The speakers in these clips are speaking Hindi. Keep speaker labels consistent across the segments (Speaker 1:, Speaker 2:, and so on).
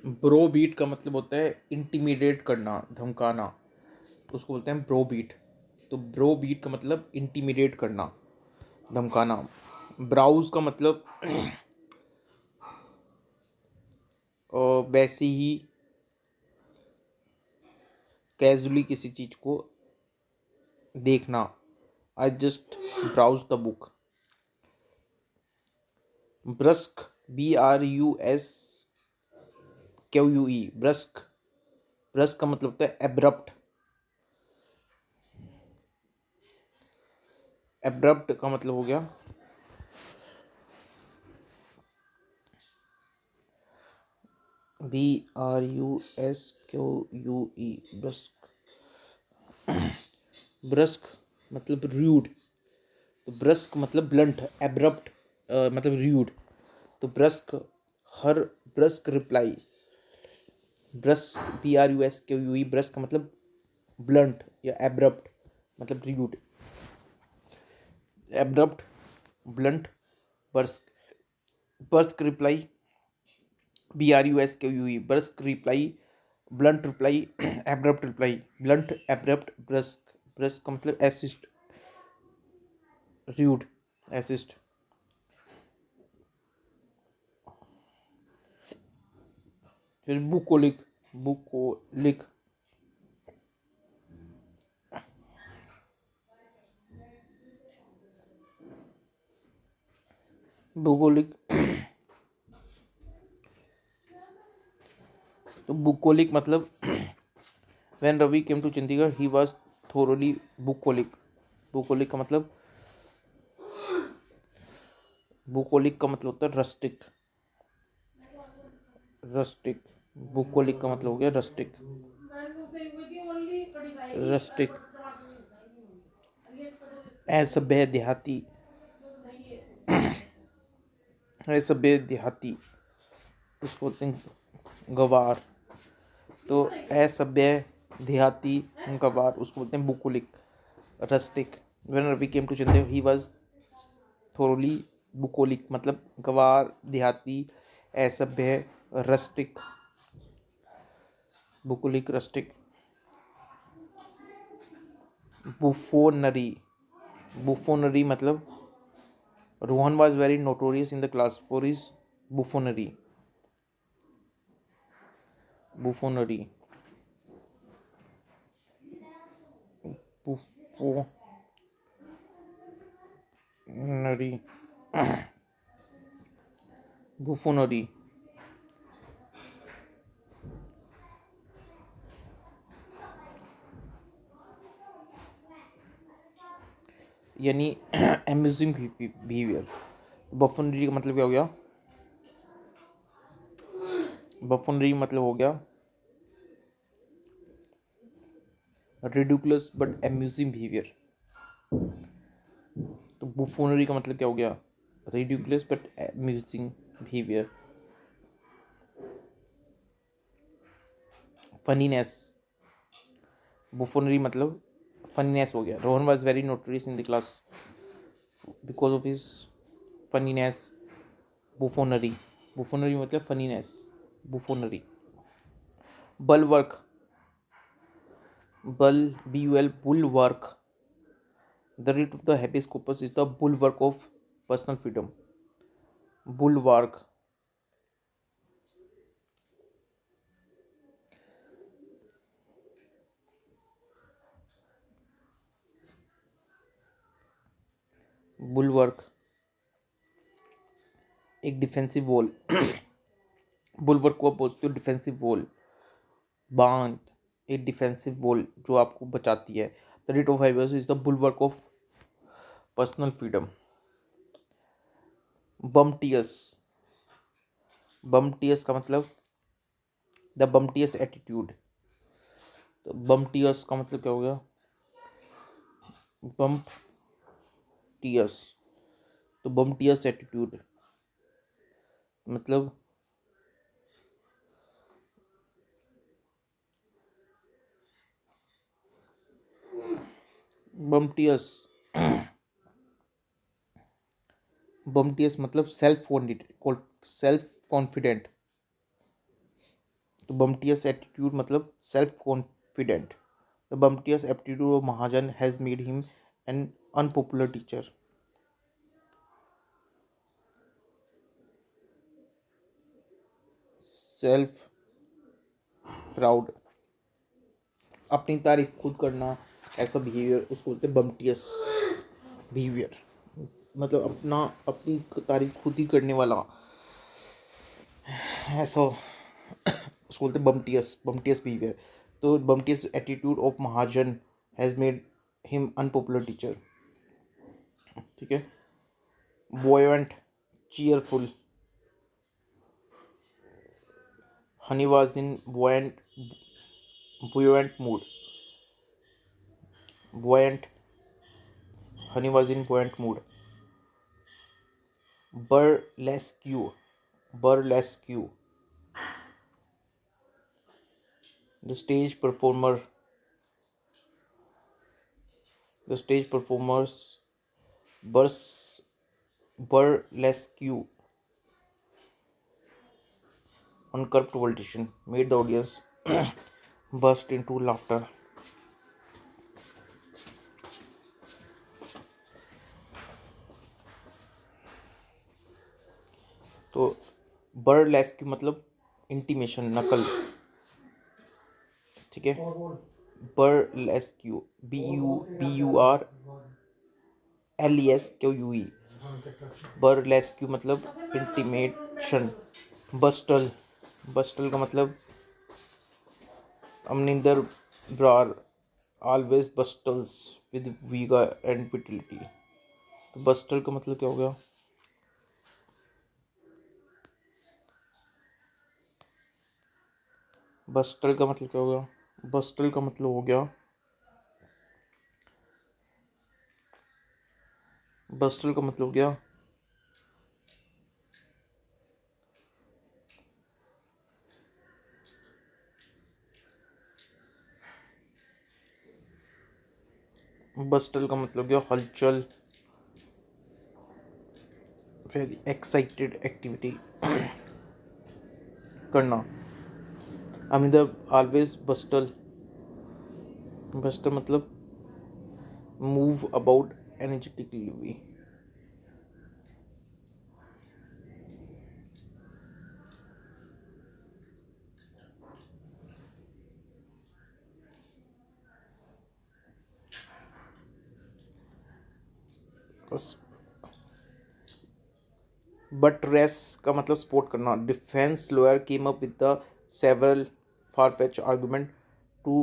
Speaker 1: ब्रो बीट का मतलब होता है इंटिमिडेट करना, धमकाना, तो उसको बोलते हैं ब्रो बीट। तो ब्रो बीट का मतलब इंटिमिडेट करना, धमकाना। ब्राउज का मतलब वैसे ही कैजुअली किसी चीज को देखना। I just browse the book. Brusque, BRUSQUE, brusque. Brusque का मतलब होता है एब्रप्ट। एब्रप्ट का मतलब हो गया BRUSQUE, ब्रस्क। ब्रस्क मतलब रूड। तो ब्रस्क मतलब ब्लंट, एब्रप्ट मतलब रूड। तो ब्रस्क, हर ब्रस्क रिप्लाई। ब्रस्क, BRUSQUE, ब्रस्क का मतलब ब्लंट या एब्रप्ट मतलब rude. Abrupt, blunt, brusque. Brusque reply, BRUSQUE, brusque reply, blunt reply, abrupt reply. Blunt, abrupt, brusque. Brusque का मतलब एसिस्ट, रूड, एसिस्ट। फिर बुकोलिक, बुकोलिक, भूगोलिक। तो बुकोलिक मतलब when Ravi came to Chandigarh he was thoroughly bucolic। बुकोलिक का मतलब, बुकोलिक का मतलब होता है रस्टिक, रस्टिक। बुकोलिक का मतलब हो गया रस्टिक, रस्टिक। असभ्य, देहाती, असभ्य, देहाती, उसको बोलते हैं गवार। तो असभ्य, देहाती, गवार, उसको बोलते हैं बुकोलिक, rustic. when Ravi came to Chandigarh he was thoroughly bucolic मतलब गवार, देहाती, असभ्य, रस्टिक, बुकोलिक, रस्टिक। बुफोनरी, बुफोनरी मतलब Rohan was very notorious in the class for his buffoonery। बुफोनरी, बुफोनरी, बुफोनरी। यानी अम्यूजिंग बिहेवियर। बफोनरी का मतलब क्या हो गया? बफोनरी मतलब हो गया रिडिकुलस बट अम्यूजिंग बिहेवियर। तो बुफोनरी का मतलब क्या हो गया? Ridiculous but amusing behaviour. Funniness, buffoonery मतलब फनीनेस हो गया। Rohan was very notorious in the class because of his funniness. Buffoonery, buffoonery मतलब funniness, buffoonery. Bulwark, bul, BUL, bulwark. The writ of the habeas corpus is the bulwark of personal freedom। Bulwark, bulwark एक डिफेंसिव वॉल। बुलवर्क को आप बोलते हो डिफेंसिव वॉल, बांध। एक डिफेंसिव वॉल जो आपको बचाती है। The writ of habeas is the bulwark of personal freedom। बम्टियस, बम्टियस का मतलब द बम्टियस एटीट्यूड। तो बम्टियस का मतलब क्या हो गया? बम्टियस, तो बम्टियस एटीट्यूड मतलब बम्टियस, बम्टियस मतलब सेल्फ कॉन्फिडेंट, तो बम्टियस एटीट्यूड मतलब self confident. The bumptious aptitude of Mahajan has made him an unpopular teacher. Self proud, अपनी तारीफ खुद करना, ऐसा बिहेवियर उसको बोलते हैं बम्टियस बिहेवियर. मतलब अपनी तारीफ खुद ही करने वाला, ऐसा उसको बोलते हैं बम्टियस बिहेवियर. तो bumptious attitude of Mahajan has made him unpopular teacher. ठीक है. Buoyant, cheerful. Honey was in buoyant mood. Buoyant. Honey was in buoyant mood. Burlesque. Burlesque. The stage performer. The stage performers burlesque on corrupt politician made the audience burst into laughter. तो बर्लेस्क मतलब इंटीमेशन, नकल. ठीक है. बर्लेस्क्यू, BURLESQUE. बर्लेस्क्यू मतलब इंटीमेशन. बस्टल, बस्टल का मतलब Amninder Brar always bustles with vigour and vitality. तो बस्टल का मतलब क्या हो गया? बस्टल का मतलब क्या हो गया? बस्टल का मतलब हो गया, बस्टल का मतलब हो गया बस्टल का मतलब क्या? हलचल, वेरी एक्साइटेड एक्टिविटी करना. अमिंदर ऑलवेज बस्टल, बस्टल मतलब मूव अबाउट एनर्जेटिकली. बटरेस का मतलब सपोर्ट करना. Defence lawyer came up with the several far fetched argument to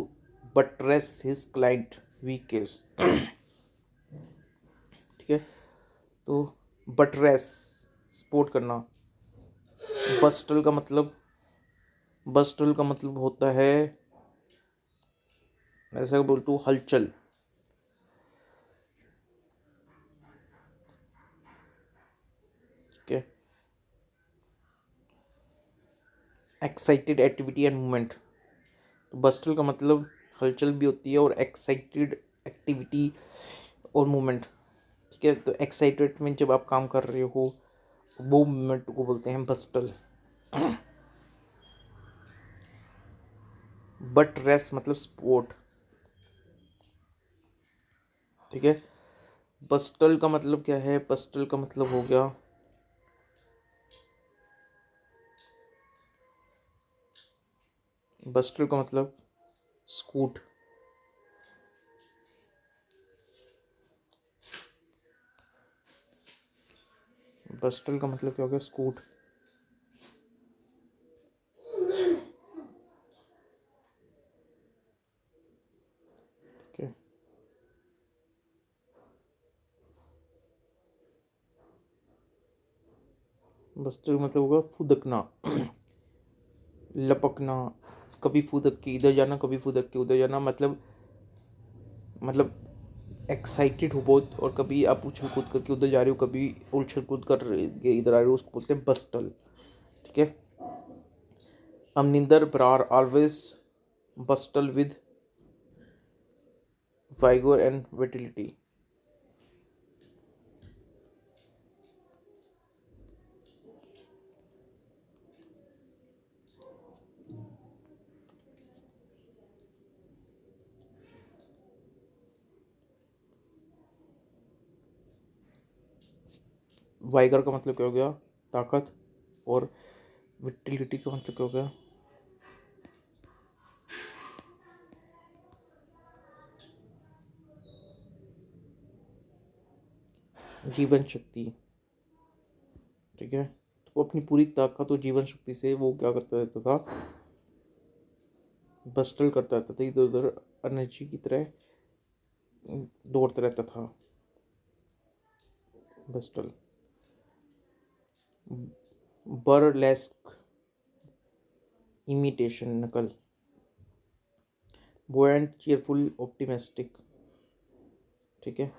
Speaker 1: buttress his client weak case. ठीक है. तो बटरेस सपोर्ट करना. बस्टल का मतलब, बस्टल का मतलब होता है, ऐसा बोलते हो, हलचल. ठीक है. Excited activity and movement. तो बस्टल का मतलब हलचल भी होती है और एक्साइटेड एक्टिविटी और मूवमेंट. ठीक है. तो एक्साइटेड में जब आप काम कर रहे हो वो मूवमेंट को बोलते हैं बस्टल. बट रेस मतलब स्पोर्ट. ठीक है. बस्टल का मतलब क्या है? बस्टल का मतलब हो गया, बस्टल का मतलब स्कूट. बस्टल का मतलब क्या हो गया? स्कूट. ठीक है. बस्टल मतलब होगा फुदकना, लपकना. कभी फुदक के इधर जाना, कभी फुदक के उधर जाना. मतलब एक्साइटेड हो बहुत, और कभी आप उछल कूद करके उधर जा रहे हो, कभी उछल कूद कर इधर आ रहे हो, उसको बोलते हैं बस्टल. ठीक है. Amninder Brar always bustle with vigour and vitality. Vigour का मतलब क्या हो गया, ताकत, और विटिलिटी का मतलब क्या हो गया, जीवन शक्ति। ठीक है, तो वो अपनी पूरी ताकत और जीवन शक्ति से वो क्या करता रहता था, बस्टल करता रहता था, इधर उधर एनर्जी की तरह दौड़ता रहता था। बस्टल, बर्लेस्क, इमिटेशन, नकल, बुओयंट, चीयरफुल, ऑप्टिमिस्टिक। ठीक है,